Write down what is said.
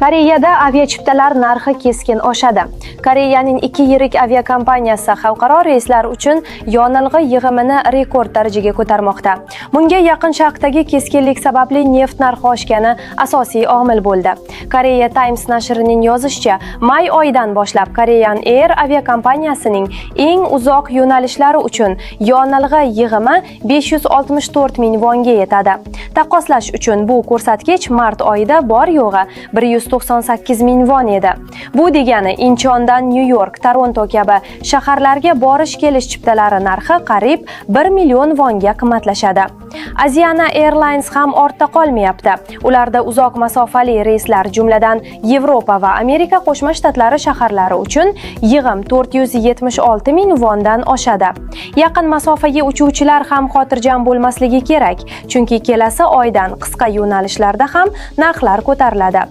Koreyada aviachiptalar narxi keskin oshadi. Koreyaning 2 yirik aviakompaniyasi xalqaro reyslar uchun yonilg'i yig'imini rekord darajaga ko'tarmoqda. Bunga Yaqin Sharqdagi keskinlik sababli neft narxi oshgani asosiy omil bo'ldi. Korea Times nashrining yozishicha, may oyidan boshlab Korean Air aviakompaniyasining eng uzoq yo'nalishlari uchun yonilg'i yig'imi 564 ming wonga yetadi. Taqqoslash uchun bu ko'rsatkich mart oyida bor yo'g'i 198 ming won edi. Bu degani Inchondan New York, Toronto kabi shaharlarga borish-kelish chiptalari narxi qariyb 1 million wonga qimmatlashadi. Asiana Airlines ham ortda qolmayapti. Ularda uzoq masofali reyslar, jumladan Yevropa va Amerika Qo'shma Shtatlari shaharlari uchun yig'im 476 ming wondan oshadi. Yaqin masofaga uchuvchilar ham xotirjam bo'lmasligi kerak, chunki kelasi oydan qisqa yo'nalishlarda ham narxlar ko'tariladi.